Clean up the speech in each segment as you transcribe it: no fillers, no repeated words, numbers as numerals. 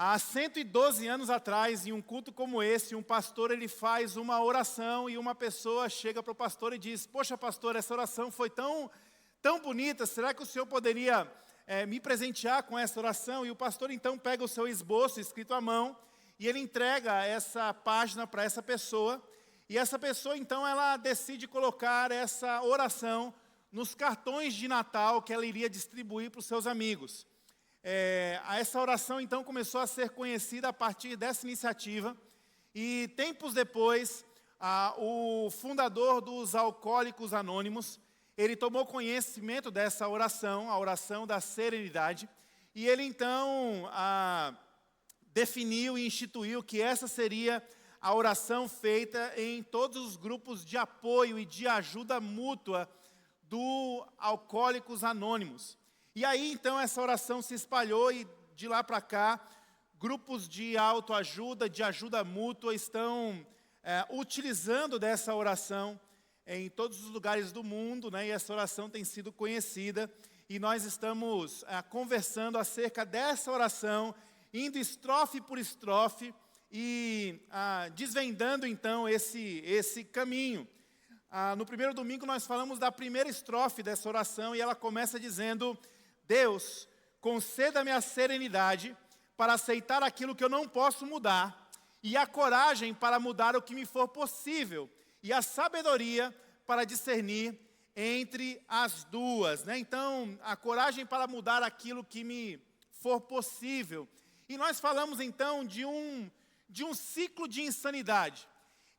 Há 112 anos atrás, em um culto como esse, um pastor ele faz uma oração e uma pessoa chega para o pastor e diz: poxa, pastor, essa oração foi tão bonita, será que o senhor poderia me presentear com essa oração? E o pastor então pega o seu esboço escrito à mão e ele entrega essa página para essa pessoa. E essa pessoa então ela decide colocar essa oração nos cartões de Natal que ela iria distribuir para os seus amigos. Essa oração então começou a ser conhecida a partir dessa iniciativa e tempos depois o fundador dos Alcoólicos Anônimos, ele tomou conhecimento dessa oração, a oração da serenidade, e ele então definiu e instituiu que essa seria a oração feita em todos os grupos de apoio e de ajuda mútua do Alcoólicos Anônimos. E aí, então, essa oração se espalhou e, de lá para cá, grupos de autoajuda, de ajuda mútua, estão utilizando dessa oração em todos os lugares do mundo, né? E essa oração tem sido conhecida. E nós estamos conversando acerca dessa oração, indo estrofe por estrofe e desvendando, então, esse caminho. No primeiro domingo, nós falamos da primeira estrofe dessa oração e ela começa dizendo: Deus, conceda-me a serenidade para aceitar aquilo que eu não posso mudar, e a coragem para mudar o que me for possível, e a sabedoria para discernir entre as duas. Né? Então, a coragem para mudar aquilo que me for possível. E nós falamos então de um ciclo de insanidade.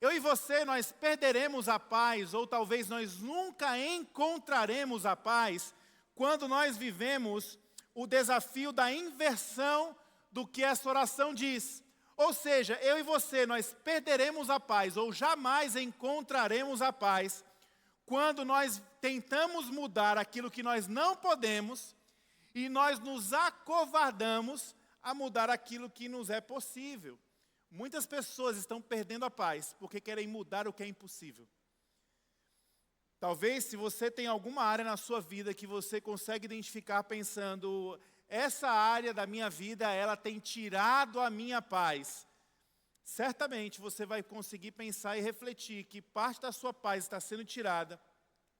Eu e você, nós perderemos a paz, ou talvez nós nunca encontraremos a paz, quando nós vivemos o desafio da inversão do que essa oração diz. Ou seja, eu e você, nós perderemos a paz, ou jamais encontraremos a paz, quando nós tentamos mudar aquilo que nós não podemos, e nós nos acovardamos a mudar aquilo que nos é possível. Muitas pessoas estão perdendo a paz, porque querem mudar o que é impossível. Talvez, se você tem alguma área na sua vida que você consegue identificar pensando: essa área da minha vida, ela tem tirado a minha paz. Certamente você vai conseguir pensar e refletir que parte da sua paz está sendo tirada,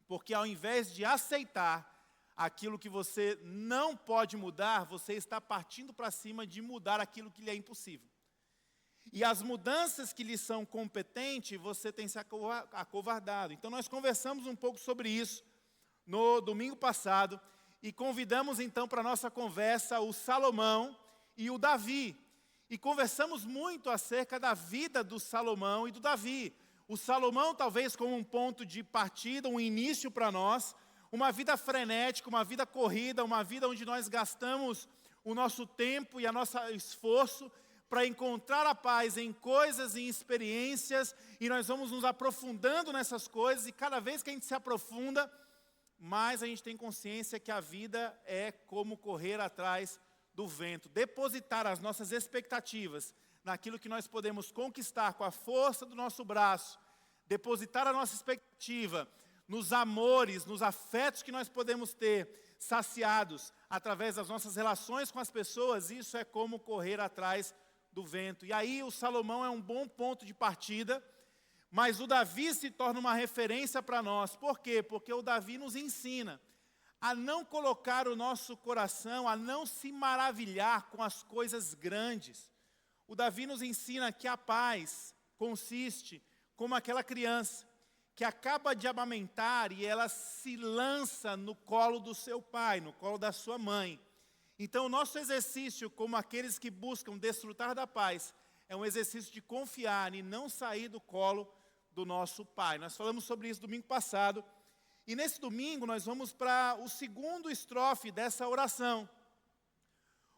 porque ao invés de aceitar aquilo que você não pode mudar, você está partindo para cima de mudar aquilo que lhe é impossível. E as mudanças que lhe são competentes, você tem se acovardado. Então nós conversamos um pouco sobre isso no domingo passado e convidamos então para a nossa conversa o Salomão e o Davi. E conversamos muito acerca da vida do Salomão e do Davi. O Salomão talvez como um ponto de partida, um início para nós, uma vida frenética, uma vida corrida, uma vida onde nós gastamos o nosso tempo e o nosso esforço para encontrar a paz em coisas e em experiências, e nós vamos nos aprofundando nessas coisas, e cada vez que a gente se aprofunda, mais a gente tem consciência que a vida é como correr atrás do vento, depositar as nossas expectativas naquilo que nós podemos conquistar com a força do nosso braço, depositar a nossa expectativa nos amores, nos afetos que nós podemos ter saciados através das nossas relações com as pessoas. Isso é como correr atrás do vento. E aí o Salomão é um bom ponto de partida, mas o Davi se torna uma referência para nós. Por quê? Porque o Davi nos ensina a não colocar o nosso coração, a não se maravilhar com as coisas grandes. O Davi nos ensina que a paz consiste como aquela criança que acaba de amamentar e ela se lança no colo do seu pai, no colo da sua mãe. Então, o nosso exercício, como aqueles que buscam desfrutar da paz, é um exercício de confiar e não sair do colo do nosso Pai. Nós falamos sobre isso domingo passado. E nesse domingo, nós vamos para o segundo estrofe dessa oração,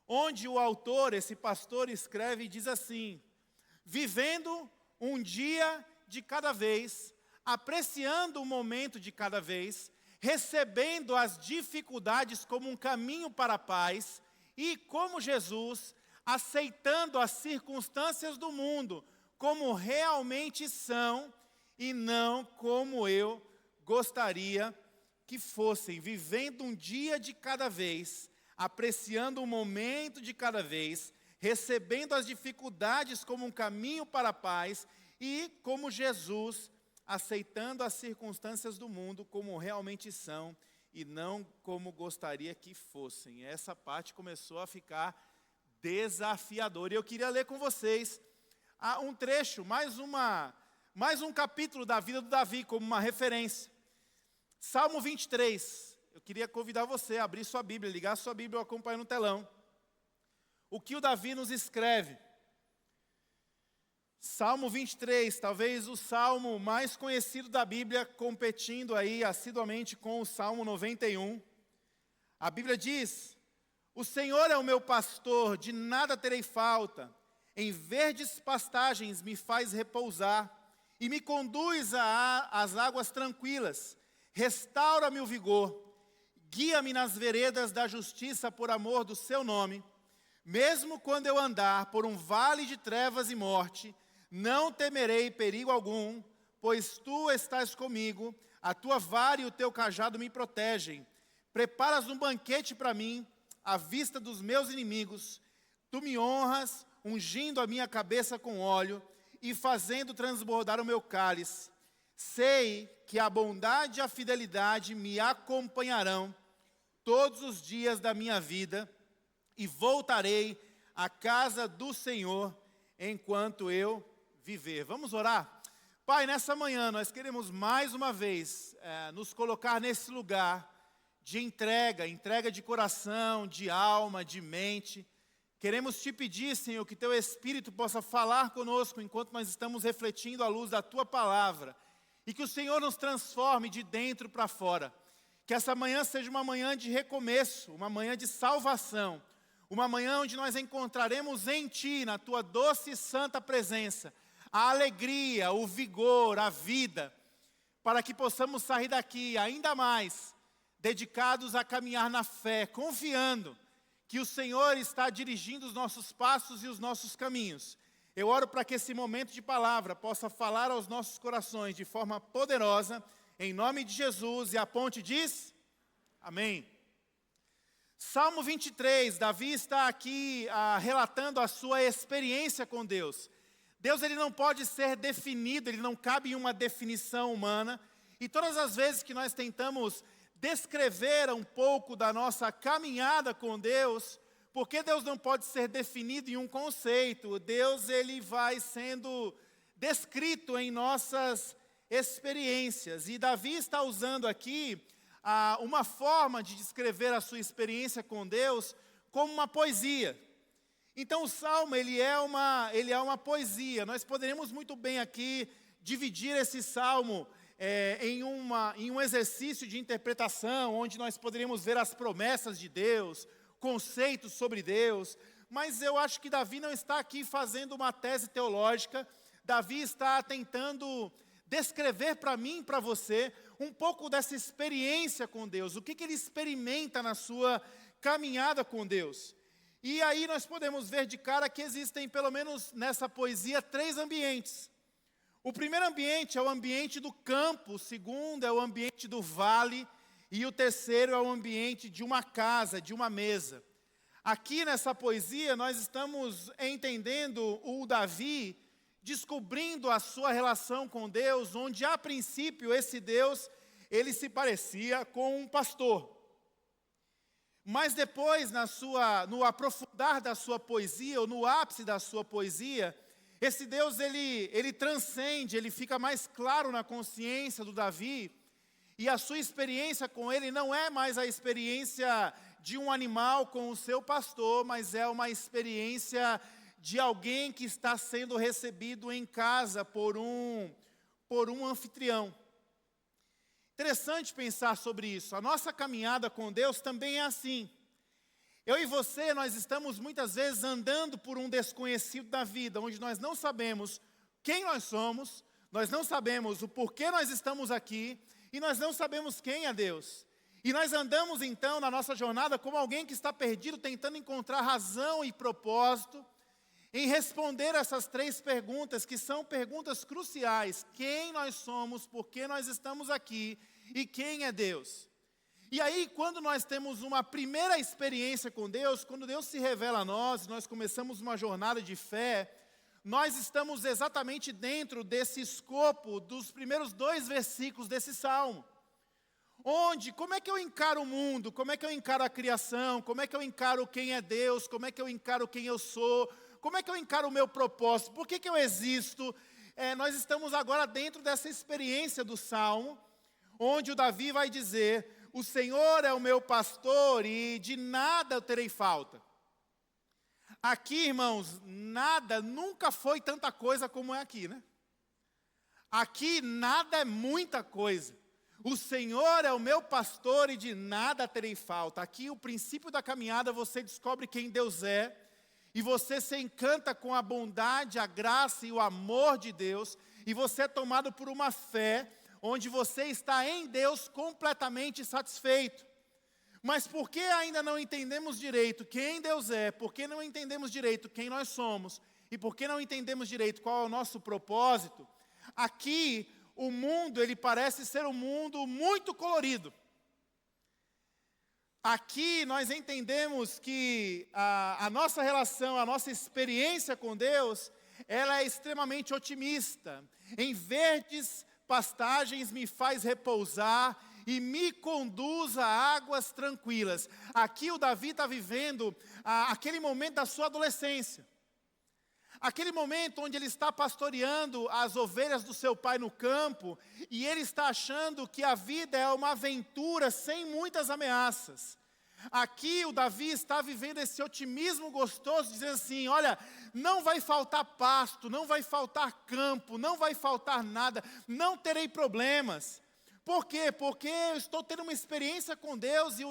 onde o autor, esse pastor, escreve e diz assim: vivendo um dia de cada vez, apreciando o momento de cada vez, recebendo as dificuldades como um caminho para a paz, e como Jesus, aceitando as circunstâncias do mundo como realmente são e não como eu gostaria que fossem, vivendo um dia de cada vez, apreciando o momento de cada vez, recebendo as dificuldades como um caminho para a paz e, como Jesus, aceitando as circunstâncias do mundo como realmente são e não como gostaria que fossem. Essa parte começou a ficar desafiadora. E eu queria ler com vocês um trecho, mais um capítulo da vida do Davi, como uma referência. Salmo 23. Eu queria convidar você a abrir sua Bíblia, ligar sua Bíblia ou acompanhar no telão. O que o Davi nos escreve. Salmo 23, talvez o salmo mais conhecido da Bíblia, competindo aí assiduamente com o Salmo 91. A Bíblia diz: o Senhor é o meu pastor, de nada terei falta. Em verdes pastagens me faz repousar e me conduz às águas tranquilas. Restaura-me o vigor, guia-me nas veredas da justiça por amor do seu nome. Mesmo quando eu andar por um vale de trevas e morte, não temerei perigo algum, pois tu estás comigo, a tua vara e o teu cajado me protegem. Preparas um banquete para mim, à vista dos meus inimigos. Tu me honras, ungindo a minha cabeça com óleo e fazendo transbordar o meu cálice. Sei que a bondade e a fidelidade me acompanharão todos os dias da minha vida e voltarei à casa do Senhor enquanto eu viver. Vamos orar? Pai, nessa manhã nós queremos mais uma vez nos colocar nesse lugar de entrega de coração, de alma, de mente. Queremos te pedir, Senhor, que teu Espírito possa falar conosco enquanto nós estamos refletindo à luz da tua palavra. E que o Senhor nos transforme de dentro para fora. Que essa manhã seja uma manhã de recomeço, uma manhã de salvação. Uma manhã onde nós encontraremos em Ti, na Tua doce e santa presença, a alegria, o vigor, a vida, para que possamos sair daqui ainda mais dedicados a caminhar na fé, confiando que o Senhor está dirigindo os nossos passos e os nossos caminhos. Eu oro para que esse momento de palavra possa falar aos nossos corações de forma poderosa, em nome de Jesus, e a ponte diz, amém. Salmo 23, Davi está aqui relatando a sua experiência com Deus. Deus, ele não pode ser definido, ele não cabe em uma definição humana, e todas as vezes que nós tentamos descrever um pouco da nossa caminhada com Deus, porque Deus não pode ser definido em um conceito, Deus ele vai sendo descrito em nossas experiências. E Davi está usando aqui uma forma de descrever a sua experiência com Deus como uma poesia. Então o Salmo ele é uma poesia. Nós poderíamos muito bem aqui dividir esse Salmo em um exercício de interpretação, onde nós poderíamos ver as promessas de Deus, conceitos sobre Deus, mas eu acho que Davi não está aqui fazendo uma tese teológica. Davi está tentando descrever para mim e para você um pouco dessa experiência com Deus, o que ele experimenta na sua caminhada com Deus. E aí nós podemos ver de cara que existem, pelo menos nessa poesia, 3 ambientes. O primeiro ambiente é o ambiente do campo, o segundo é o ambiente do vale, e o terceiro é o ambiente de uma casa, de uma mesa. Aqui nessa poesia nós estamos entendendo o Davi descobrindo a sua relação com Deus, onde a princípio esse Deus, ele se parecia com um pastor. Mas depois, no aprofundar da sua poesia, ou no ápice da sua poesia, esse Deus, ele transcende, ele fica mais claro na consciência do Davi, e a sua experiência com ele não é mais a experiência de um animal com o seu pastor, mas é uma experiência de alguém que está sendo recebido em casa por um anfitrião. Interessante pensar sobre isso. A nossa caminhada com Deus também é assim. Eu e você, nós estamos muitas vezes andando por um desconhecido da vida, onde nós não sabemos quem nós somos, nós não sabemos o porquê nós estamos aqui, e nós não sabemos quem é Deus. E nós andamos então na nossa jornada como alguém que está perdido, tentando encontrar razão e propósito, em responder essas 3 perguntas, que são perguntas cruciais: quem nós somos, por que nós estamos aqui e quem é Deus. E aí, quando nós temos uma primeira experiência com Deus, quando Deus se revela a nós, nós começamos uma jornada de fé, nós estamos exatamente dentro desse escopo dos primeiros 2 versículos desse salmo. Onde, como é que eu encaro o mundo, como é que eu encaro a criação, como é que eu encaro quem é Deus, como é que eu encaro quem eu sou, como é que eu encaro o meu propósito, por que eu existo? Nós estamos agora dentro dessa experiência do salmo, onde o Davi vai dizer: o Senhor é o meu pastor e de nada eu terei falta. Aqui, irmãos, nada, nunca foi tanta coisa como é aqui, né? Aqui nada é muita coisa. O Senhor é o meu pastor e de nada terei falta. Aqui, o princípio da caminhada, você descobre quem Deus é, e você se encanta com a bondade, a graça e o amor de Deus, e você é tomado por uma fé, onde você está em Deus completamente satisfeito. Mas por que ainda não entendemos direito quem Deus é, por que não entendemos direito quem nós somos, e por que não entendemos direito qual é o nosso propósito? Aqui, o mundo, ele parece ser um mundo muito colorido. Aqui nós entendemos que a nossa relação, a nossa experiência com Deus, ela é extremamente otimista. Em verdes pastagens me faz repousar e me conduz a águas tranquilas. Aqui o Davi está vivendo aquele momento da sua adolescência. Aquele momento onde ele está pastoreando as ovelhas do seu pai no campo, e ele está achando que a vida é uma aventura sem muitas ameaças. Aqui o Davi está vivendo esse otimismo gostoso, dizendo assim: olha, não vai faltar pasto, não vai faltar campo, não vai faltar nada, não terei problemas. Por quê? Porque eu estou tendo uma experiência com Deus, e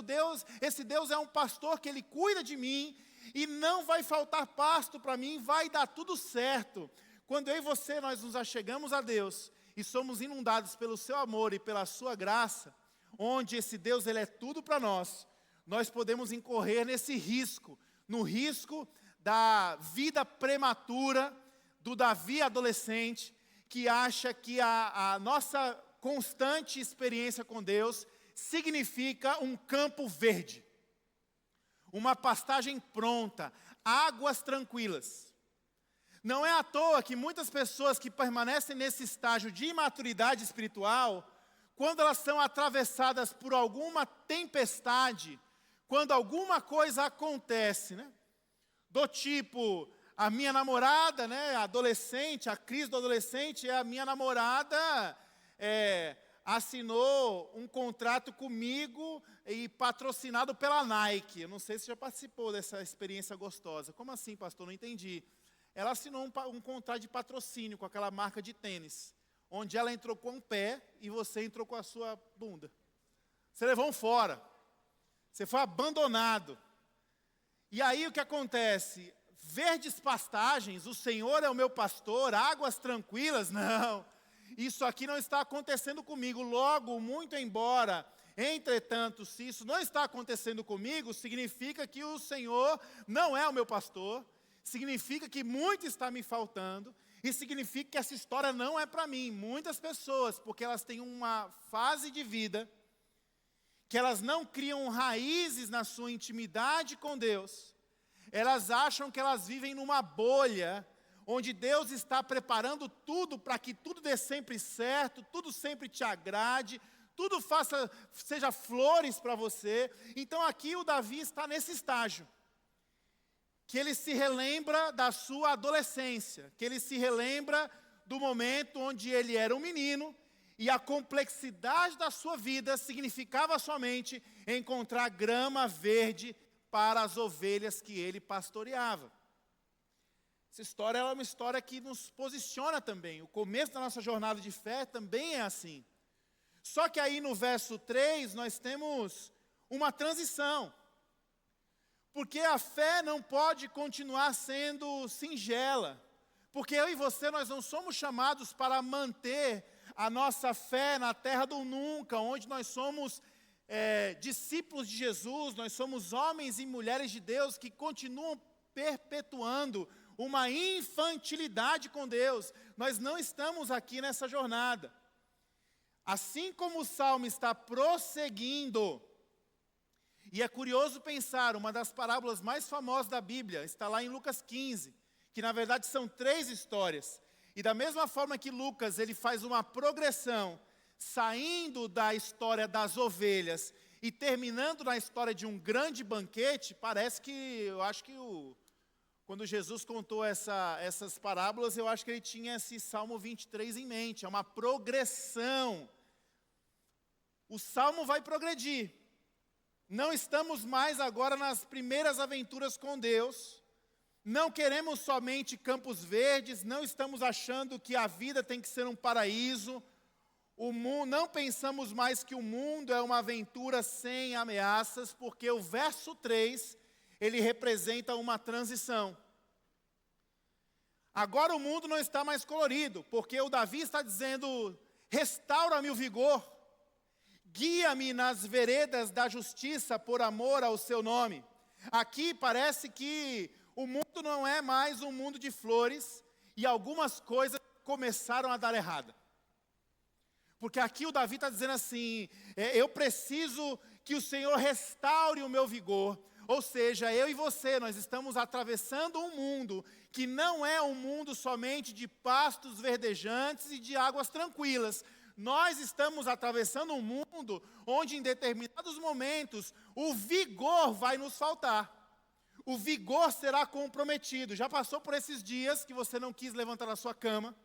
esse Deus é um pastor que Ele cuida de mim, e não vai faltar pasto para mim, vai dar tudo certo. Quando eu e você, nós nos achegamos a Deus, e somos inundados pelo seu amor e pela sua graça, onde esse Deus, Ele é tudo para nós, nós podemos incorrer nesse risco, no risco da vida prematura, do Davi adolescente, que acha que a nossa constante experiência com Deus significa um campo verde, uma pastagem pronta, águas tranquilas. Não é à toa que muitas pessoas que permanecem nesse estágio de imaturidade espiritual, quando elas são atravessadas por alguma tempestade, quando alguma coisa acontece, né? Do tipo, a minha namorada, né, adolescente, a crise do adolescente, a minha namorada assinou um contrato comigo e patrocinado pela Nike. Eu não sei se já participou dessa experiência gostosa. Como assim, pastor? Não entendi. Ela assinou um contrato de patrocínio com aquela marca de tênis, onde ela entrou com um pé e você entrou com a sua bunda. Você levou um fora. Você foi abandonado. E aí o que acontece? Verdes pastagens, o Senhor é o meu pastor, águas tranquilas, não. Isso aqui não está acontecendo comigo. Logo, muito embora, entretanto, se isso não está acontecendo comigo, significa que o Senhor não é o meu pastor, significa que muito está me faltando, e significa que essa história não é para mim. Muitas pessoas, porque elas têm uma fase de vida que elas não criam raízes na sua intimidade com Deus, elas acham que elas vivem numa bolha, onde Deus está preparando tudo para que tudo dê sempre certo, tudo sempre te agrade, tudo seja flores para você. Então aqui o Davi está nesse estágio, que ele se relembra da sua adolescência, que ele se relembra do momento onde ele era um menino, e a complexidade da sua vida significava somente encontrar grama verde para as ovelhas que ele pastoreava. Essa história é uma história que nos posiciona também. O começo da nossa jornada de fé também é assim. Só que aí no verso 3 nós temos uma transição. Porque a fé não pode continuar sendo singela. Porque eu e você, nós não somos chamados para manter a nossa fé na terra do nunca, onde nós somos discípulos de Jesus, nós somos homens e mulheres de Deus que continuam perpetuando uma infantilidade com Deus. Nós não estamos aqui nessa jornada. Assim como o Salmo está prosseguindo E é curioso pensar, uma das parábolas mais famosas da Bíblia está lá em Lucas 15, que na verdade são 3 histórias. E da mesma forma que Lucas, ele faz uma progressão, saindo da história das ovelhas e terminando na história de um grande banquete, parece que, eu acho que quando Jesus contou essas parábolas, eu acho que ele tinha esse Salmo 23 em mente, é uma progressão. O Salmo vai progredir. Não estamos mais agora nas primeiras aventuras com Deus. Não queremos somente campos verdes, não estamos achando que a vida tem que ser um paraíso. Não pensamos mais que o mundo é uma aventura sem ameaças, porque o verso 3, ele representa uma transição. Agora o mundo não está mais colorido, porque o Davi está dizendo, restaura-me o vigor, guia-me nas veredas da justiça por amor ao seu nome. Aqui parece que o mundo não é mais um mundo de flores e algumas coisas começaram a dar errado. Porque aqui o Davi está dizendo assim, eu preciso que o Senhor restaure o meu vigor. Ou seja, eu e você, nós estamos atravessando um mundo que não é um mundo somente de pastos verdejantes e de águas tranquilas. Nós estamos atravessando um mundo onde em determinados momentos o vigor vai nos faltar. O vigor será comprometido. Já passou por esses dias que você não quis levantar da sua cama?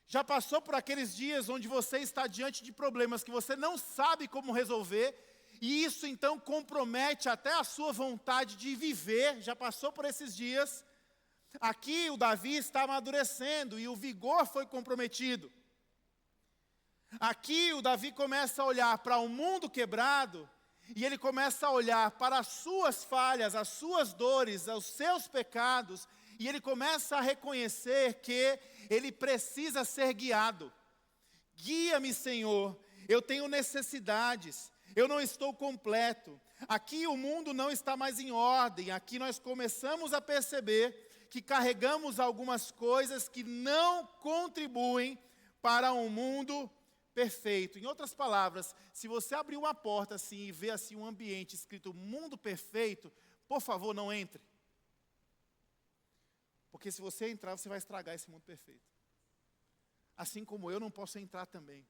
Já passou por aqueles dias onde você está diante de problemas que você não sabe como resolver, e isso então compromete até a sua vontade de viver? Já passou por esses dias? Aqui o Davi está amadurecendo e o vigor foi comprometido. Aqui o Davi começa a olhar para o mundo quebrado, e ele começa a olhar para as suas falhas, as suas dores, os seus pecados, e ele começa a reconhecer que ele precisa ser guiado. Guia-me, Senhor, eu tenho necessidades, eu não estou completo. Aqui o mundo não está mais em ordem, aqui nós começamos a perceber que carregamos algumas coisas que não contribuem para um mundo perfeito. Em outras palavras, se você abrir uma porta assim e ver assim um ambiente escrito mundo perfeito, por favor, não entre. Porque se você entrar, você vai estragar esse mundo perfeito. Assim como eu não posso entrar também.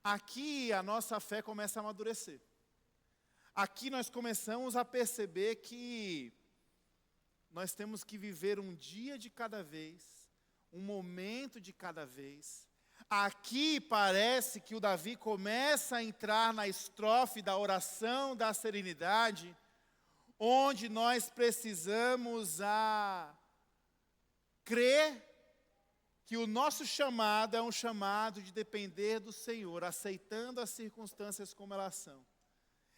Aqui a nossa fé começa a amadurecer. Aqui nós começamos a perceber que nós temos que viver um dia de cada vez, um momento de cada vez. Aqui parece que o Davi começa a entrar na estrofe da oração da serenidade, onde nós precisamos crer que o nosso chamado é um chamado de depender do Senhor, aceitando as circunstâncias como elas são,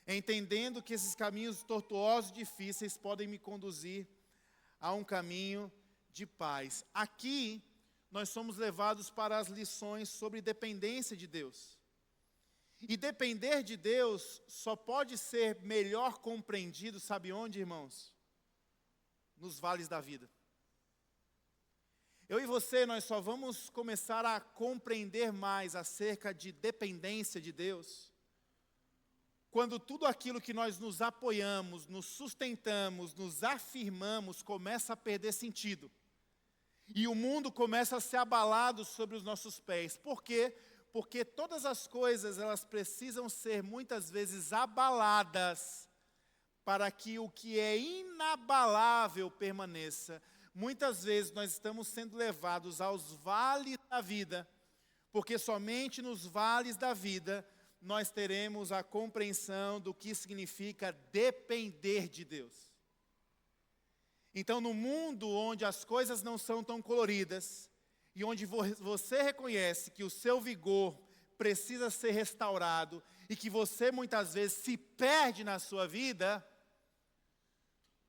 entendendo que esses caminhos tortuosos e difíceis podem me conduzir a um caminho de paz. Aqui nós somos levados para as lições sobre dependência de Deus. E depender de Deus só pode ser melhor compreendido, sabe onde, irmãos? Nos vales da vida. Eu e você, nós só vamos começar a compreender mais acerca de dependência de Deus quando tudo aquilo que nós nos apoiamos, nos sustentamos, nos afirmamos, começa a perder sentido. E o mundo começa a ser abalado sobre os nossos pés. Por quê? Porque todas as coisas, elas precisam ser muitas vezes abaladas para que o que é inabalável permaneça. Muitas vezes nós estamos sendo levados aos vales da vida, porque somente nos vales da vida nós teremos a compreensão do que significa depender de Deus. Então, no mundo onde as coisas não são tão coloridas, e onde você reconhece que o seu vigor precisa ser restaurado, e que você muitas vezes se perde na sua vida,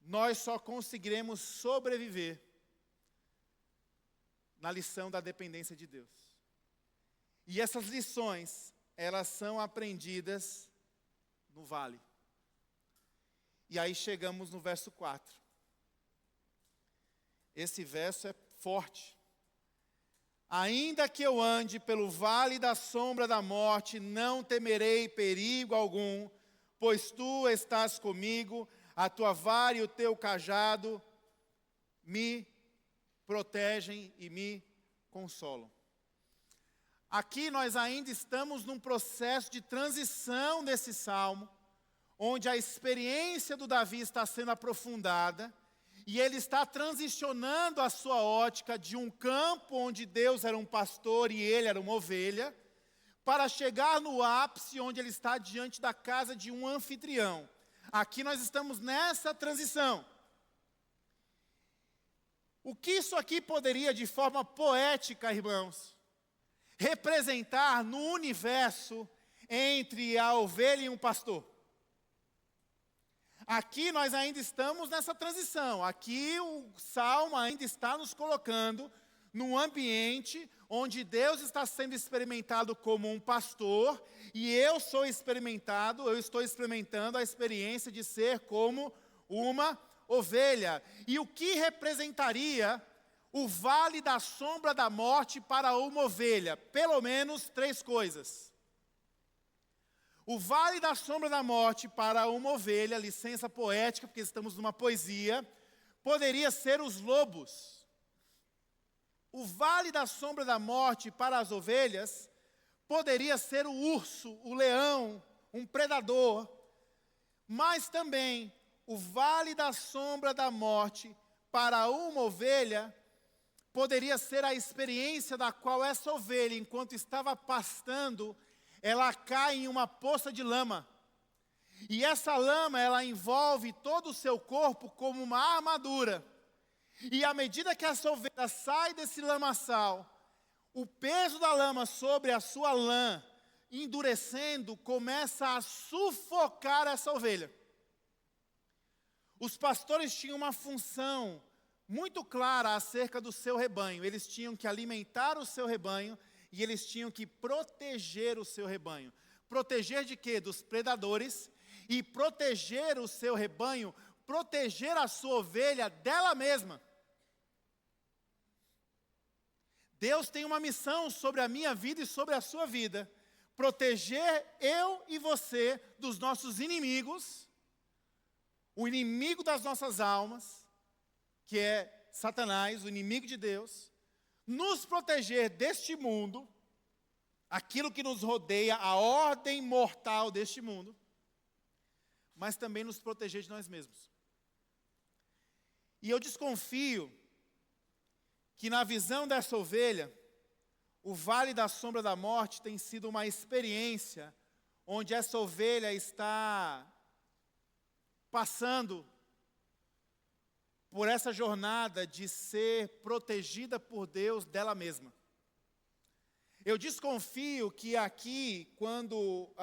nós só conseguiremos sobreviver na lição da dependência de Deus. E essas lições, elas são aprendidas no vale. E aí chegamos no verso 4. Esse verso é forte. Ainda que eu ande pelo vale da sombra da morte, não temerei perigo algum, pois tu estás comigo, a tua vara e o teu cajado me protegem e me consolam. Aqui nós ainda estamos num processo de transição desse salmo, onde a experiência do Davi está sendo aprofundada, e ele está transicionando a sua ótica de um campo onde Deus era um pastor e ele era uma ovelha, para chegar no ápice onde ele está diante da casa de um anfitrião. Aqui nós estamos nessa transição. O que isso aqui poderia, de forma poética, irmãos, representar no universo entre a ovelha e um pastor? Aqui nós ainda estamos nessa transição. Aqui o Salmo ainda está nos colocando num ambiente onde Deus está sendo experimentado como um pastor e eu estou experimentando a experiência de ser como uma ovelha. E o que representaria o vale da sombra da morte para uma ovelha? Pelo menos 3 coisas. O vale da sombra da morte para uma ovelha, licença poética, porque estamos numa poesia, poderia ser os lobos. O vale da sombra da morte para as ovelhas poderia ser o urso, o leão, um predador. Mas também o vale da sombra da morte para uma ovelha poderia ser a experiência da qual essa ovelha, enquanto estava pastando, ela cai em uma poça de lama. E essa lama, ela envolve todo o seu corpo como uma armadura. E à medida que essa ovelha sai desse lamaçal, o peso da lama sobre a sua lã, endurecendo, começa a sufocar essa ovelha. Os pastores tinham uma função muito clara acerca do seu rebanho. Eles tinham que alimentar o seu rebanho e eles tinham que proteger o seu rebanho. Proteger de quê? Dos predadores. E proteger o seu rebanho, proteger a sua ovelha dela mesma. Deus tem uma missão sobre a minha vida e sobre a sua vida. Proteger eu e você dos nossos inimigos, o inimigo das nossas almas, que é Satanás, o inimigo de Deus, nos proteger deste mundo, aquilo que nos rodeia, a ordem mortal deste mundo, mas também nos proteger de nós mesmos. E eu desconfio que na visão dessa ovelha, o vale da sombra da morte tem sido uma experiência onde essa ovelha está passando por essa jornada de ser protegida por Deus dela mesma. Eu desconfio que aqui, quando,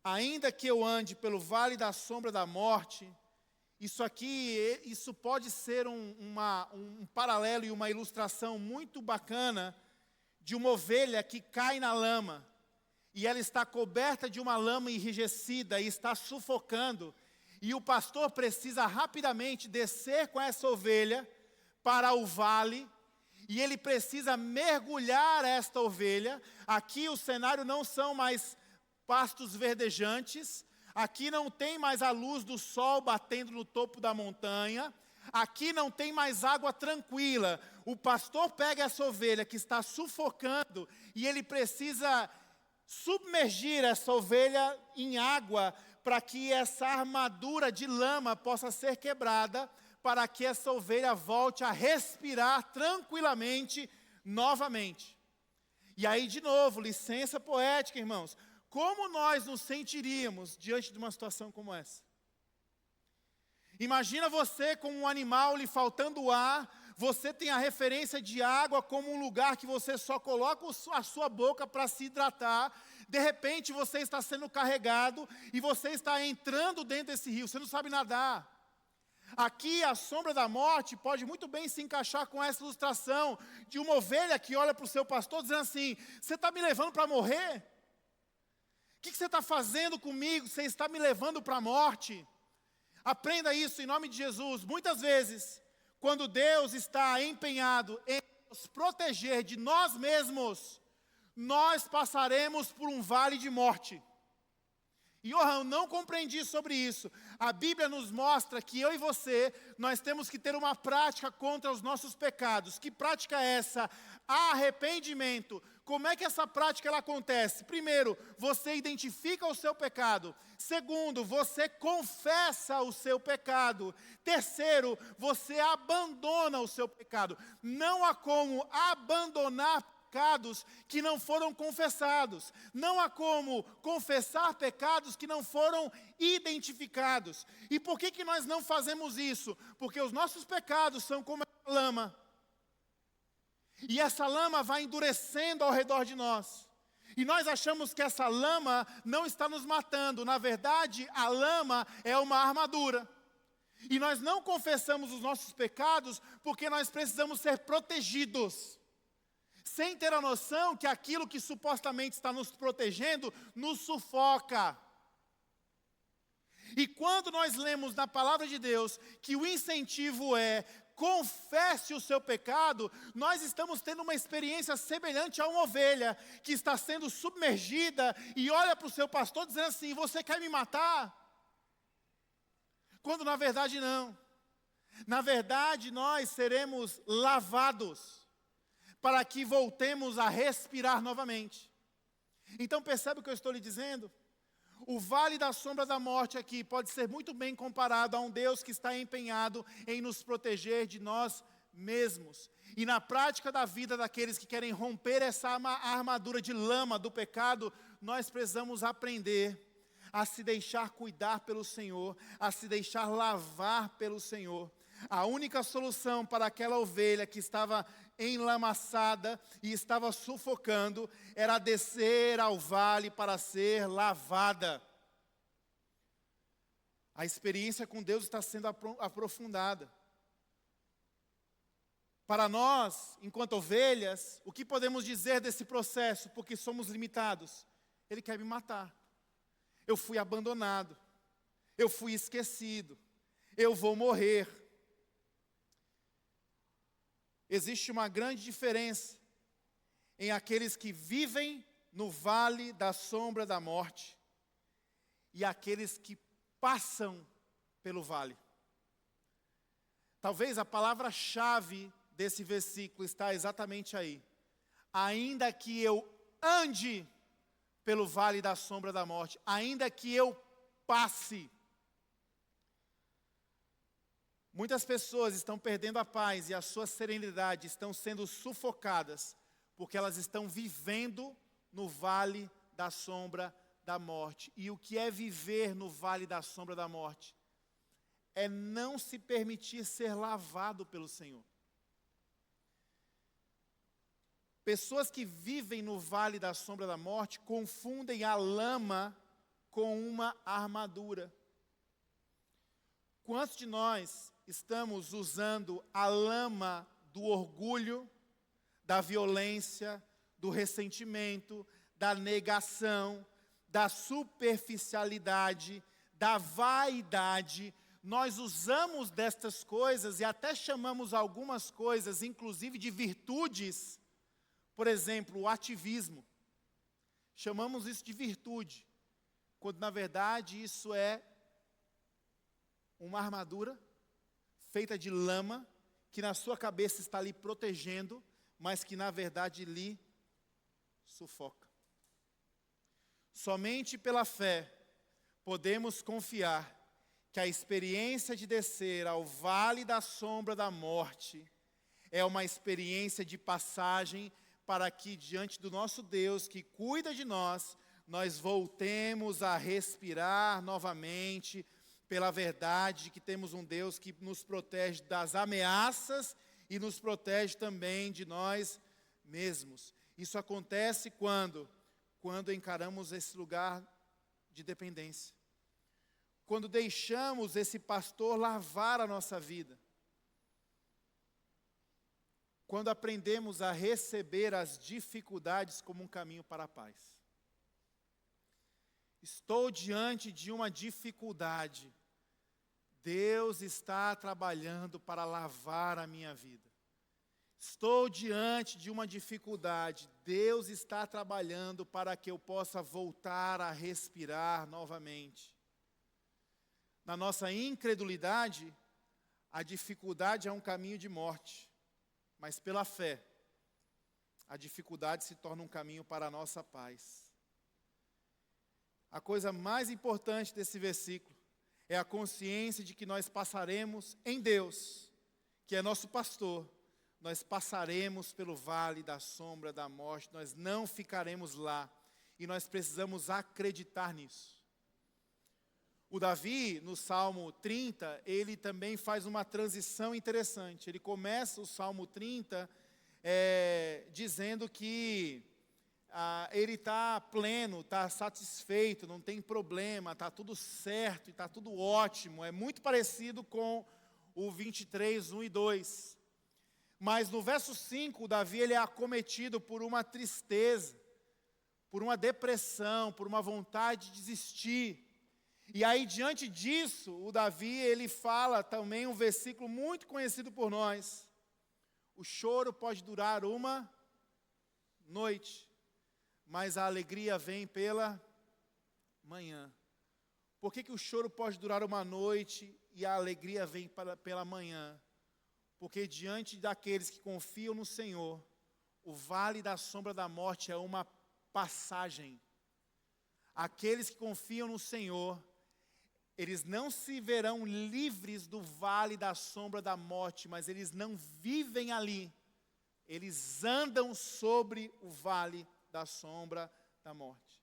ainda que eu ande pelo vale da sombra da morte, isso pode ser um paralelo e uma ilustração muito bacana de uma ovelha que cai na lama, e ela está coberta de uma lama enrijecida e está sufocando, e o pastor precisa rapidamente descer com essa ovelha para o vale, e ele precisa mergulhar esta ovelha. Aqui o cenário não são mais pastos verdejantes, aqui não tem mais a luz do sol batendo no topo da montanha, aqui não tem mais água tranquila. O pastor pega essa ovelha que está sufocando e ele precisa submergir essa ovelha em água para que essa armadura de lama possa ser quebrada, para que essa ovelha volte a respirar tranquilamente novamente. E aí, de novo, licença poética, irmãos. Como nós nos sentiríamos diante de uma situação como essa? Imagina você com um animal lhe faltando ar, você tem a referência de água como um lugar que você só coloca a sua boca para se hidratar. De repente você está sendo carregado e você está entrando dentro desse rio, você não sabe nadar. Aqui a sombra da morte pode muito bem se encaixar com essa ilustração de uma ovelha que olha para o seu pastor dizendo assim: você está me levando para morrer? O que você está fazendo comigo? Você está me levando para a morte? Aprenda isso em nome de Jesus. Muitas vezes, quando Deus está empenhado em nos proteger de nós mesmos, nós passaremos por um vale de morte. E eu não compreendi sobre isso. A Bíblia nos mostra que eu e você, nós temos que ter uma prática contra os nossos pecados. Que prática é essa? Arrependimento. Como é que essa prática ela acontece? Primeiro, você identifica o seu pecado. Segundo, você confessa o seu pecado. Terceiro, você abandona o seu pecado. Não há como abandonar pecados que não foram confessados. Não há como confessar pecados que não foram identificados. E por que nós não fazemos isso? Porque os nossos pecados são como a lama. E essa lama vai endurecendo ao redor de nós. E nós achamos que essa lama não está nos matando. Na verdade, a lama é uma armadura. E nós não confessamos os nossos pecados porque nós precisamos ser protegidos. Sem ter a noção que aquilo que supostamente está nos protegendo, nos sufoca. E quando nós lemos na palavra de Deus que o incentivo é confesse o seu pecado, nós estamos tendo uma experiência semelhante a uma ovelha que está sendo submergida e olha para o seu pastor dizendo assim, você quer me matar? Quando na verdade não. Na verdade nós seremos lavados para que voltemos a respirar novamente. Então percebe o que eu estou lhe dizendo? O vale da sombra da morte aqui pode ser muito bem comparado a um Deus que está empenhado em nos proteger de nós mesmos. E na prática da vida daqueles que querem romper essa armadura de lama do pecado, nós precisamos aprender a se deixar cuidar pelo Senhor, a se deixar lavar pelo Senhor. A única solução para aquela ovelha que estava enlamaçada e estava sufocando era descer ao vale para ser lavada. A experiência com Deus está sendo aprofundada. Para nós, enquanto ovelhas, o que podemos dizer desse processo? Porque somos limitados. Ele quer me matar. Eu fui abandonado. Eu fui esquecido. Eu vou morrer. Existe uma grande diferença em aqueles que vivem no vale da sombra da morte e aqueles que passam pelo vale. Talvez a palavra-chave desse versículo está exatamente aí. Ainda que eu ande pelo vale da sombra da morte, ainda que eu passe. Muitas pessoas estão perdendo a paz e a sua serenidade estão sendo sufocadas porque elas estão vivendo no vale da sombra da morte. E o que é viver no vale da sombra da morte? É não se permitir ser lavado pelo Senhor. Pessoas que vivem no vale da sombra da morte confundem a lama com uma armadura. Quantos de nós estamos usando a lama do orgulho, da violência, do ressentimento, da negação, da superficialidade, da vaidade? Nós usamos destas coisas e até chamamos algumas coisas, inclusive de virtudes. Por exemplo, o ativismo. Chamamos isso de virtude, quando na verdade isso é uma armadura feita de lama, que na sua cabeça está lhe protegendo, mas que na verdade lhe sufoca. Somente pela fé podemos confiar que a experiência de descer ao vale da sombra da morte é uma experiência de passagem para que diante do nosso Deus que cuida de nós, nós voltemos a respirar novamente, pela verdade de que temos um Deus que nos protege das ameaças e nos protege também de nós mesmos. Isso acontece quando encaramos esse lugar de dependência. Quando deixamos esse pastor lavar a nossa vida. Quando aprendemos a receber as dificuldades como um caminho para a paz. Estou diante de uma dificuldade. Deus está trabalhando para lavar a minha vida. Estou diante de uma dificuldade. Deus está trabalhando para que eu possa voltar a respirar novamente. Na nossa incredulidade, a dificuldade é um caminho de morte. Mas pela fé, a dificuldade se torna um caminho para a nossa paz. A coisa mais importante desse versículo é a consciência de que nós passaremos em Deus, que é nosso pastor. Nós passaremos pelo vale da sombra da morte, nós não ficaremos lá. E nós precisamos acreditar nisso. O Davi, no Salmo 30, ele também faz uma transição interessante. Ele começa o Salmo 30 dizendo que ele está pleno, está satisfeito, não tem problema, está tudo certo, está tudo ótimo. É muito parecido com o 23, 1 e 2. Mas no verso 5, o Davi ele é acometido por uma tristeza, por uma depressão, por uma vontade de desistir. E aí, diante disso, o Davi, ele fala também um versículo muito conhecido por nós. O choro pode durar uma noite, mas a alegria vem pela manhã. Por que o choro pode durar uma noite e a alegria vem pela manhã? Porque diante daqueles que confiam no Senhor, o vale da sombra da morte é uma passagem. Aqueles que confiam no Senhor, eles não se verão livres do vale da sombra da morte, mas eles não vivem ali. Eles andam sobre o vale da sombra da morte.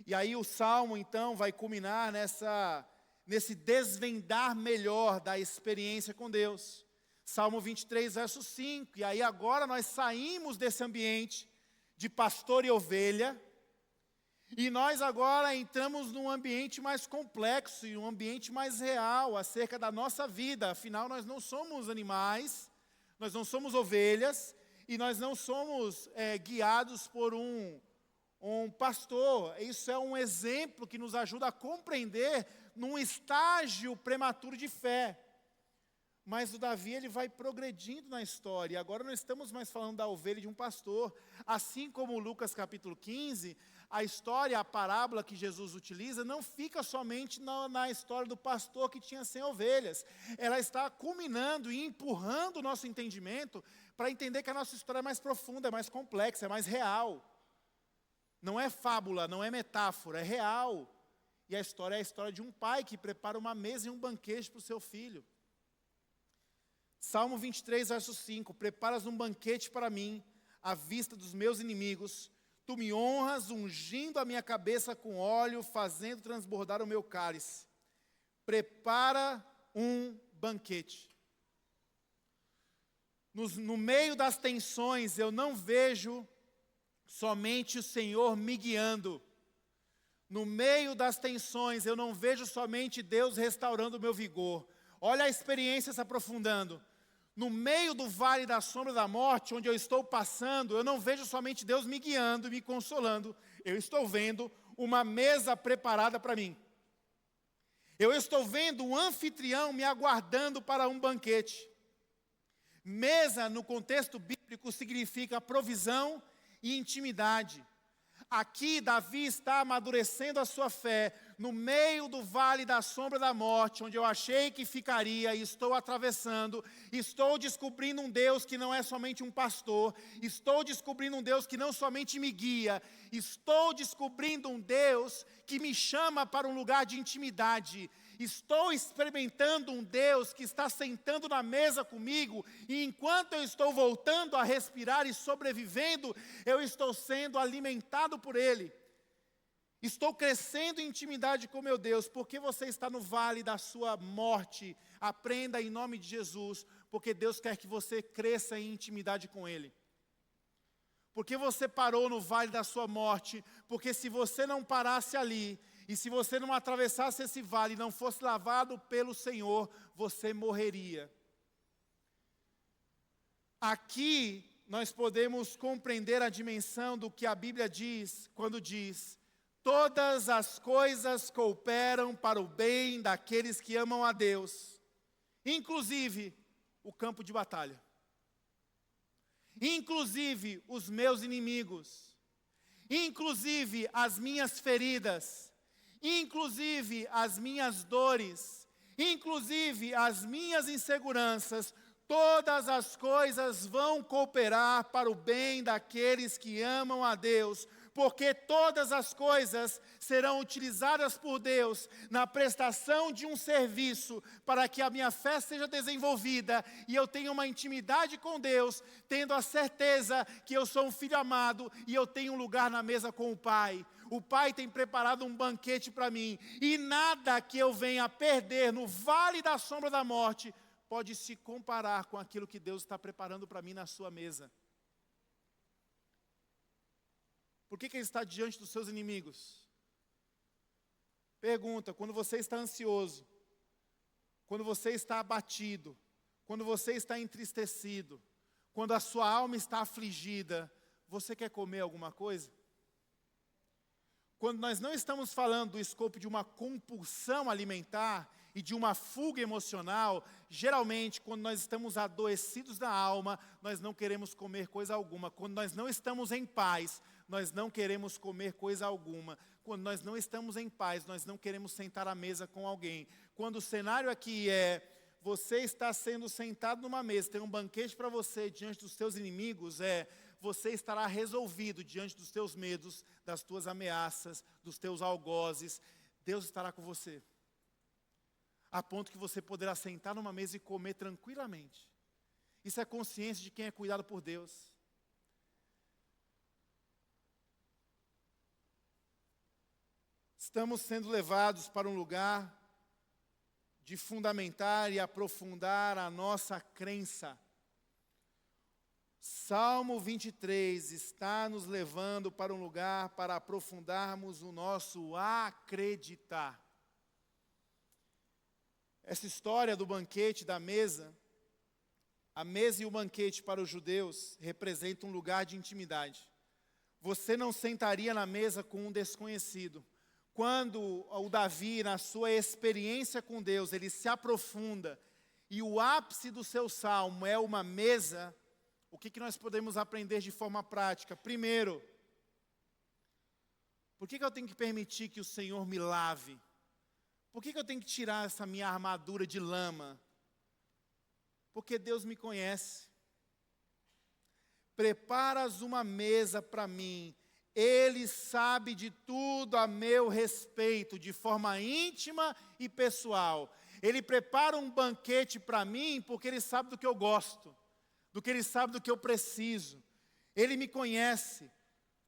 E aí o Salmo, então, vai culminar nesse desvendar melhor da experiência com Deus. Salmo 23, verso 5. E aí agora nós saímos desse ambiente de pastor e ovelha, e nós agora entramos num ambiente mais complexo e um ambiente mais real acerca da nossa vida. Afinal, nós não somos animais, nós não somos ovelhas, e nós não somos guiados por um pastor. Isso é um exemplo que nos ajuda a compreender num estágio prematuro de fé. Mas o Davi, ele vai progredindo na história. E agora não estamos mais falando da ovelha de um pastor. Assim como Lucas capítulo 15, a história, a parábola que Jesus utiliza, não fica somente na história do pastor que tinha 100 ovelhas. Ela está culminando e empurrando o nosso entendimento para entender que a nossa história é mais profunda, é mais complexa, é mais real. Não é fábula, não é metáfora, é real. E a história é a história de um pai que prepara uma mesa e um banquete para o seu filho. Salmo 23, verso 5. Preparas um banquete para mim, à vista dos meus inimigos. Tu me honras, ungindo a minha cabeça com óleo, fazendo transbordar o meu cálice. Prepara um banquete. No meio das tensões, eu não vejo somente o Senhor me guiando. No meio das tensões, eu não vejo somente Deus restaurando o meu vigor. Olha a experiência se aprofundando. No meio do vale da sombra da morte, onde eu estou passando, eu não vejo somente Deus me guiando e me consolando. Eu estou vendo uma mesa preparada para mim. Eu estou vendo um anfitrião me aguardando para um banquete. Mesa, no contexto bíblico, significa provisão e intimidade. Aqui, Davi está amadurecendo a sua fé no meio do vale da sombra da morte, onde eu achei que ficaria e estou atravessando. Estou descobrindo um Deus que não é somente um pastor. Estou descobrindo um Deus que não somente me guia. Estou descobrindo um Deus que me chama para um lugar de intimidade. Estou experimentando um Deus que está sentando na mesa comigo, e enquanto eu estou voltando a respirar e sobrevivendo, eu estou sendo alimentado por Ele. Estou crescendo em intimidade com meu Deus. Porque você está no vale da sua morte, aprenda em nome de Jesus, porque Deus quer que você cresça em intimidade com Ele. Porque você parou no vale da sua morte, porque se você não parasse ali, e se você não atravessasse esse vale e não fosse lavado pelo Senhor, você morreria. Aqui nós podemos compreender a dimensão do que a Bíblia diz, quando diz: todas as coisas cooperam para o bem daqueles que amam a Deus, inclusive o campo de batalha. inclusive os meus inimigos, inclusive as minhas feridas, inclusive as minhas dores, inclusive as minhas inseguranças, todas as coisas vão cooperar para o bem daqueles que amam a Deus, porque todas as coisas serão utilizadas por Deus na prestação de um serviço para que a minha fé seja desenvolvida e eu tenha uma intimidade com Deus, tendo a certeza que eu sou um filho amado e eu tenho um lugar na mesa com o Pai. O Pai tem preparado um banquete para mim e nada que eu venha a perder no vale da sombra da morte pode se comparar com aquilo que Deus está preparando para mim na sua mesa. Por que Ele está diante dos seus inimigos? Pergunta, quando você está ansioso, quando você está abatido, quando você está entristecido, quando a sua alma está afligida, você quer comer alguma coisa? Quando nós não estamos falando do escopo de uma compulsão alimentar e de uma fuga emocional, geralmente, quando nós estamos adoecidos da alma, nós não queremos comer coisa alguma. Quando nós não estamos em paz, nós não queremos comer coisa alguma. Quando nós não estamos em paz, nós não queremos sentar à mesa com alguém. Quando o cenário aqui é, você está sendo sentado numa mesa, tem um banquete para você diante dos seus inimigos, você estará resolvido diante dos teus medos, das tuas ameaças, dos teus algozes. Deus estará com você. A ponto que você poderá sentar numa mesa e comer tranquilamente. Isso é consciência de quem é cuidado por Deus. Estamos sendo levados para um lugar de fundamentar e aprofundar a nossa crença. Salmo 23 está nos levando para um lugar para aprofundarmos o nosso acreditar. Essa história do banquete, da mesa, a mesa e o banquete para os judeus representam um lugar de intimidade. Você não sentaria na mesa com um desconhecido. Quando o Davi, na sua experiência com Deus, ele se aprofunda, e o ápice do seu salmo é uma mesa, o que nós podemos aprender de forma prática? Primeiro, por que eu tenho que permitir que o Senhor me lave? Por que eu tenho que tirar essa minha armadura de lama? Porque Deus me conhece. Preparas uma mesa para mim. Ele sabe de tudo a meu respeito, de forma íntima e pessoal. Ele prepara um banquete para mim porque Ele sabe do que eu gosto, do que Ele sabe do que eu preciso. Ele me conhece.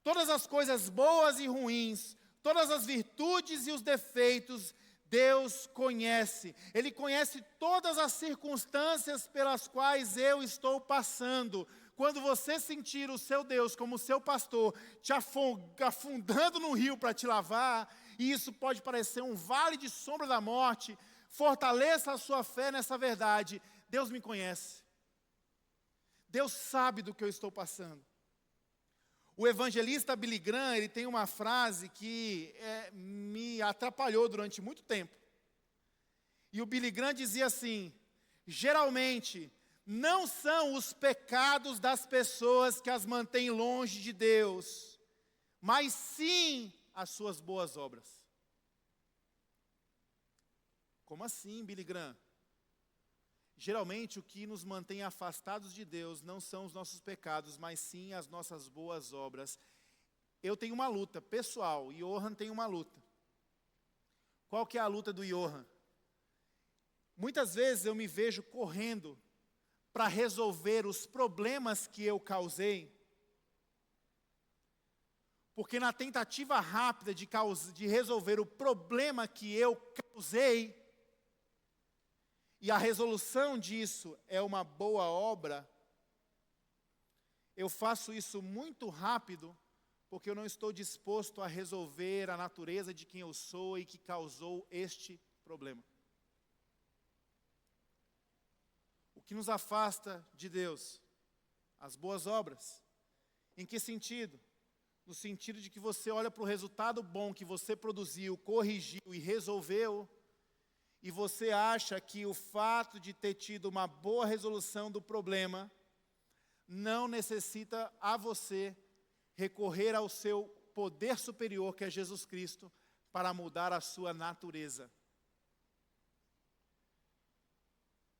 Todas as coisas boas e ruins, todas as virtudes e os defeitos, Deus conhece. Ele conhece todas as circunstâncias pelas quais eu estou passando. Quando você sentir o seu Deus como seu pastor, te afundando no rio para te lavar, e isso pode parecer um vale de sombra da morte, fortaleça a sua fé nessa verdade. Deus me conhece. Deus sabe do que eu estou passando. O evangelista Billy Graham, ele tem uma frase que me atrapalhou durante muito tempo. E o Billy Graham dizia assim: geralmente, não são os pecados das pessoas que as mantêm longe de Deus, mas sim as suas boas obras. Como assim, Billy Graham? Geralmente, o que nos mantém afastados de Deus não são os nossos pecados, mas sim as nossas boas obras. Eu tenho uma luta pessoal, Johan tem uma luta. Qual que é a luta do Johan? Muitas vezes eu me vejo correndo para resolver os problemas que eu causei, porque na tentativa rápida de resolver o problema que eu causei, e a resolução disso é uma boa obra, eu faço isso muito rápido, porque eu não estou disposto a resolver a natureza de quem eu sou e que causou este problema. O que nos afasta de Deus? As boas obras. Em que sentido? No sentido de que você olha para o resultado bom que você produziu, corrigiu e resolveu, e você acha que o fato de ter tido uma boa resolução do problema não necessita a você recorrer ao seu poder superior, que é Jesus Cristo, para mudar a sua natureza.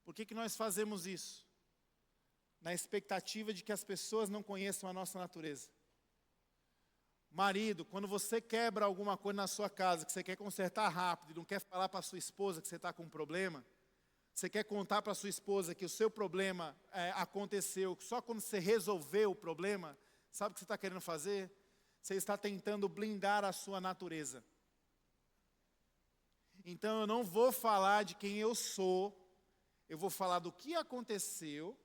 Por que nós fazemos isso? Na expectativa de que as pessoas não conheçam a nossa natureza. Marido, quando você quebra alguma coisa na sua casa, que você quer consertar rápido, e não quer falar para a sua esposa que você está com um problema, você quer contar para a sua esposa que o seu problema aconteceu só quando você resolveu o problema, sabe o que você está querendo fazer? Você está tentando blindar a sua natureza. Então eu não vou falar de quem eu sou, eu vou falar do que aconteceu,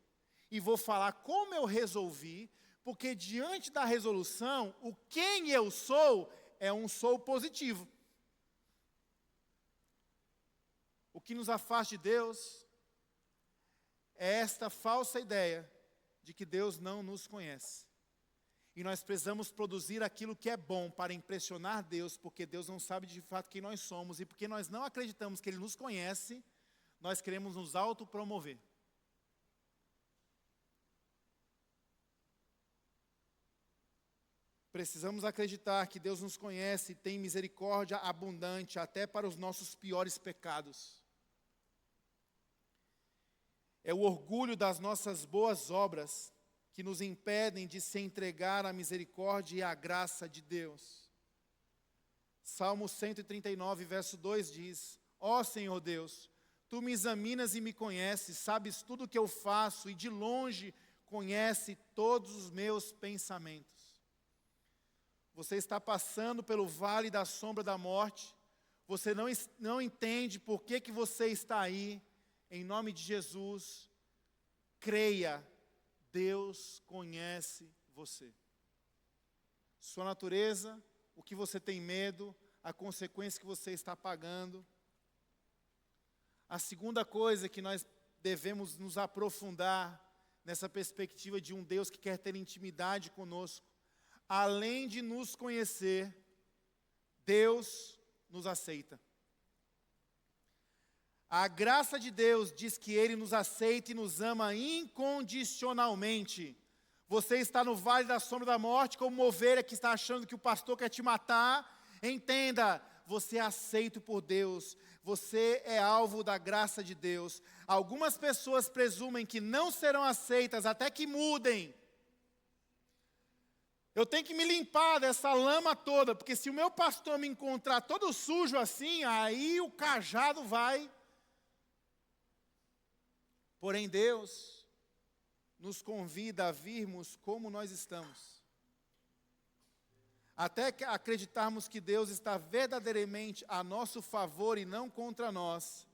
e vou falar como eu resolvi, porque diante da resolução, o quem eu sou é um sou positivo. O que nos afasta de Deus é esta falsa ideia de que Deus não nos conhece. E nós precisamos produzir aquilo que é bom para impressionar Deus, porque Deus não sabe de fato quem nós somos, e porque nós não acreditamos que Ele nos conhece, nós queremos nos autopromover. Precisamos acreditar que Deus nos conhece e tem misericórdia abundante até para os nossos piores pecados. É o orgulho das nossas boas obras que nos impedem de se entregar à misericórdia e à graça de Deus. Salmo 139, verso 2 diz: Ó Senhor Deus, Tu me examinas e me conheces, sabes tudo o que eu faço e de longe conhece todos os meus pensamentos. Você está passando pelo vale da sombra da morte, você não entende por que você está aí. Em nome de Jesus, creia, Deus conhece você. Sua natureza, o que você tem medo, a consequência que você está pagando. A segunda coisa que nós devemos nos aprofundar nessa perspectiva de um Deus que quer ter intimidade conosco, além de nos conhecer, Deus nos aceita. A graça de Deus diz que Ele nos aceita e nos ama incondicionalmente. Você está no vale da sombra da morte, como uma ovelha que está achando que o pastor quer te matar. Entenda, você é aceito por Deus. Você é alvo da graça de Deus. Algumas pessoas presumem que não serão aceitas até que mudem. Eu tenho que me limpar dessa lama toda, porque se o meu pastor me encontrar todo sujo assim, aí o cajado vai. Porém, Deus nos convida a virmos como nós estamos. Até que acreditarmos que Deus está verdadeiramente a nosso favor e não contra nós,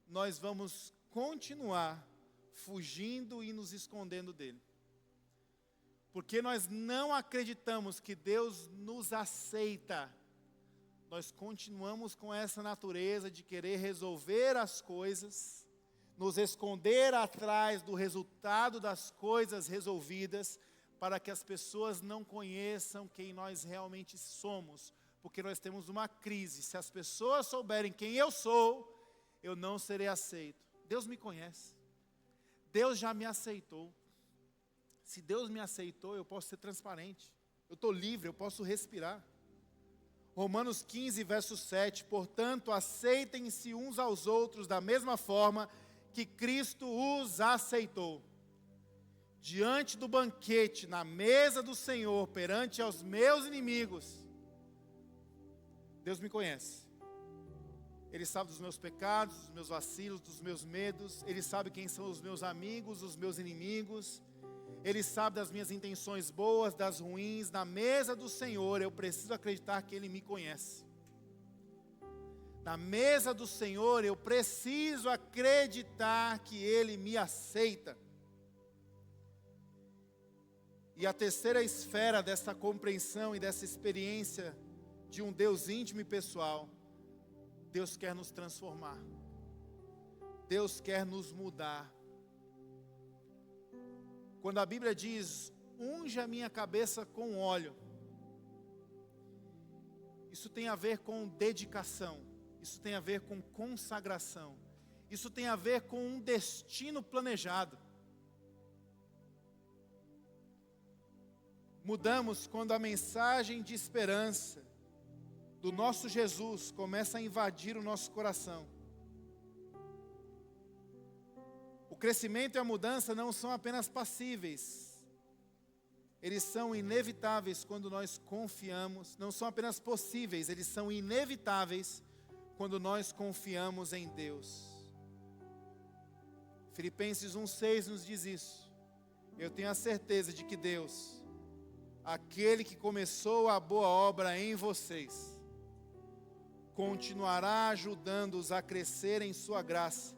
nós vamos continuar fugindo e nos escondendo dele. Porque nós não acreditamos que Deus nos aceita, nós continuamos com essa natureza de querer resolver as coisas, nos esconder atrás do resultado das coisas resolvidas, para que as pessoas não conheçam quem nós realmente somos, porque nós temos uma crise. Se as pessoas souberem quem eu sou, eu não serei aceito. Deus me conhece, Deus já me aceitou. Se Deus me aceitou, eu posso ser transparente. Eu estou livre, eu posso respirar. Romanos 15, verso 7. Portanto, aceitem-se uns aos outros da mesma forma que Cristo os aceitou. Diante do banquete, na mesa do Senhor, perante aos meus inimigos. Deus me conhece. Ele sabe dos meus pecados, dos meus vacilos, dos meus medos. Ele sabe quem são os meus amigos, os meus inimigos. Ele sabe das minhas intenções boas, das ruins. Na mesa do Senhor, eu preciso acreditar que Ele me conhece. Na mesa do Senhor, eu preciso acreditar que Ele me aceita. E a terceira esfera dessa compreensão e dessa experiência de um Deus íntimo e pessoal, Deus quer nos transformar. Deus quer nos mudar. Quando a Bíblia diz, unge a minha cabeça com óleo, isso tem a ver com dedicação, isso tem a ver com consagração, isso tem a ver com um destino planejado. Mudamos quando a mensagem de esperança do nosso Jesus começa a invadir o nosso coração. O crescimento e a mudança não são apenas passíveis. Eles são inevitáveis quando nós confiamos. Não são apenas possíveis, eles são inevitáveis quando nós confiamos em Deus. Filipenses 1,6 nos diz isso. Eu tenho a certeza de que Deus, aquele que começou a boa obra em vocês, continuará ajudando-os a crescer em sua graça,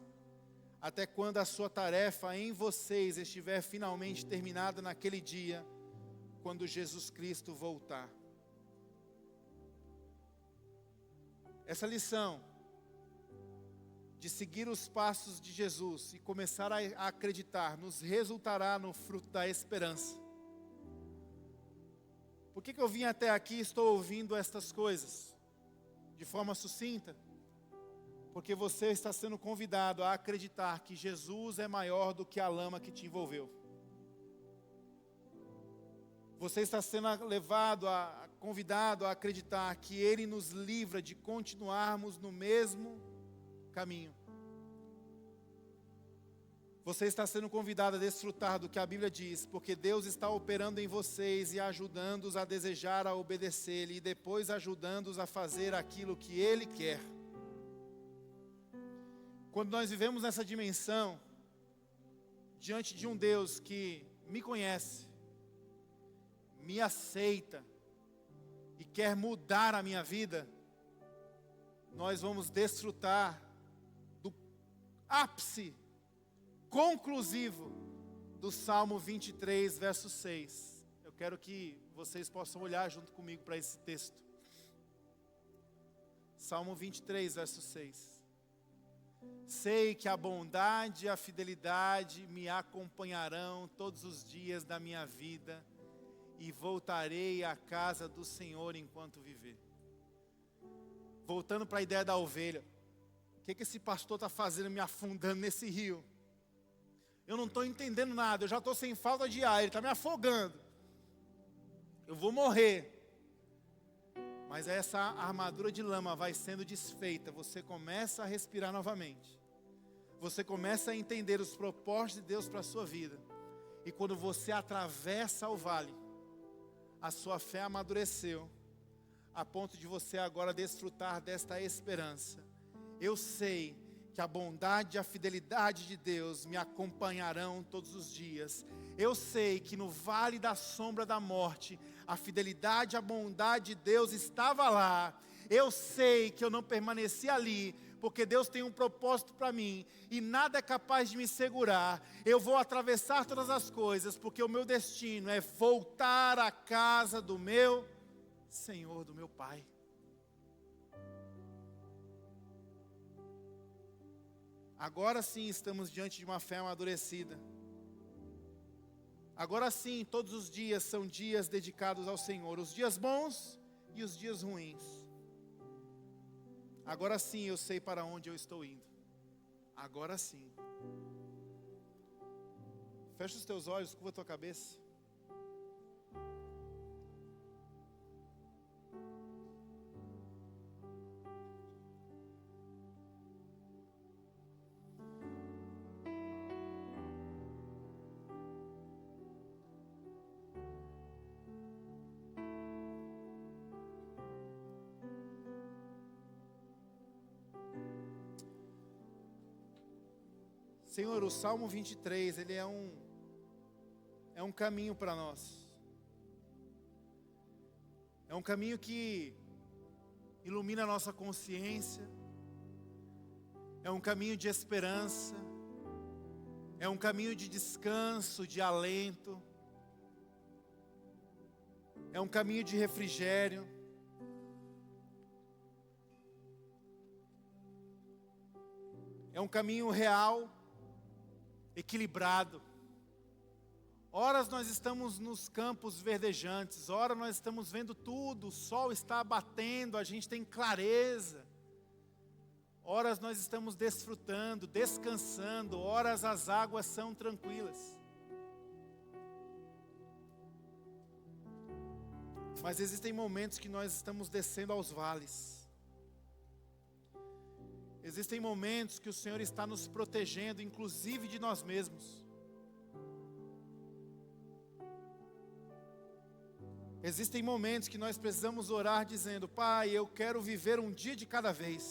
até quando a sua tarefa em vocês estiver finalmente terminada naquele dia, quando Jesus Cristo voltar. Essa lição de seguir os passos de Jesus e começar a acreditar, nos resultará no fruto da esperança. Por que eu vim até aqui e estou ouvindo estas coisas? De forma sucinta, porque você está sendo convidado a acreditar que Jesus é maior do que a lama que te envolveu. Você está sendo convidado a acreditar que Ele nos livra de continuarmos no mesmo caminho. Você está sendo convidado a desfrutar do que a Bíblia diz, porque Deus está operando em vocês e ajudando-os a desejar a obedecer-lhe, e depois ajudando-os a fazer aquilo que Ele quer. Quando nós vivemos nessa dimensão, diante de um Deus que me conhece, me aceita e quer mudar a minha vida, nós vamos desfrutar do ápice conclusivo do Salmo 23, verso 6. Eu quero que vocês possam olhar junto comigo para esse texto. Salmo 23, verso 6. Sei que a bondade e a fidelidade me acompanharão todos os dias da minha vida, e voltarei à casa do Senhor enquanto viver. Voltando para a ideia da ovelha. O que esse pastor está fazendo me afundando nesse rio? Eu não estou entendendo nada, eu já estou sem falta de ar, ele está me afogando. Eu vou morrer. Mas essa armadura de lama vai sendo desfeita, você começa a respirar novamente. Você começa a entender os propósitos de Deus para a sua vida. E quando você atravessa o vale, a sua fé amadureceu, a ponto de você agora desfrutar desta esperança. Eu sei que a bondade e a fidelidade de Deus me acompanharão todos os dias. Eu sei que no vale da sombra da morte, a fidelidade e a bondade de Deus estava lá. Eu sei que eu não permaneci ali, porque Deus tem um propósito para mim, e nada é capaz de me segurar. Eu vou atravessar todas as coisas, porque o meu destino é voltar à casa do meu Senhor, do meu Pai. Agora sim estamos diante de uma fé amadurecida. Agora sim, todos os dias são dias dedicados ao Senhor, os dias bons e os dias ruins. Agora sim eu sei para onde eu estou indo. Agora sim. Fecha os teus olhos, curva a tua cabeça. Senhor, o Salmo 23, ele é um caminho para nós. É um caminho que ilumina a nossa consciência. É um caminho de esperança. É um caminho de descanso, de alento. É um caminho de refrigério. É um caminho real, equilibrado. Horas nós estamos nos campos verdejantes, horas nós estamos vendo tudo, o sol está batendo, a gente tem clareza. Horas nós estamos desfrutando, descansando, horas as águas são tranquilas. Mas existem momentos que nós estamos descendo aos vales. Existem momentos que o Senhor está nos protegendo, inclusive de nós mesmos. Existem momentos que nós precisamos orar dizendo: Pai, eu quero viver um dia de cada vez.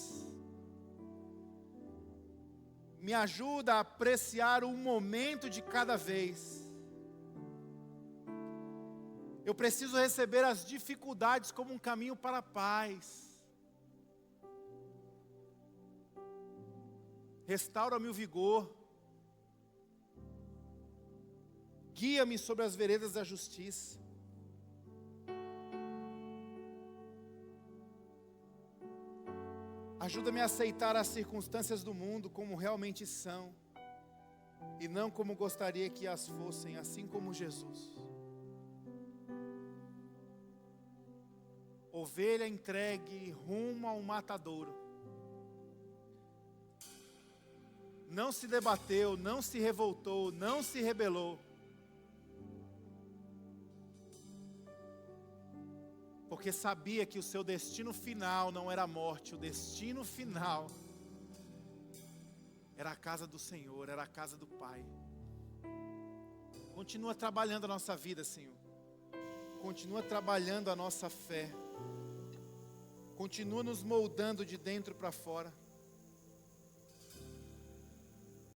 Me ajuda a apreciar um momento de cada vez. Eu preciso receber as dificuldades como um caminho para a paz. Restaura-me o vigor. Guia-me sobre as veredas da justiça. Ajuda-me a aceitar as circunstâncias do mundo como realmente são, e não como gostaria que as fossem, assim como Jesus. Ovelha entregue rumo a um matadouro. Não se debateu, não se revoltou, não se rebelou. Porque sabia que o seu destino final não era a morte, o destino final era a casa do Senhor, era a casa do Pai. Continua trabalhando a nossa vida, Senhor. Continua trabalhando a nossa fé. Continua nos moldando de dentro para fora.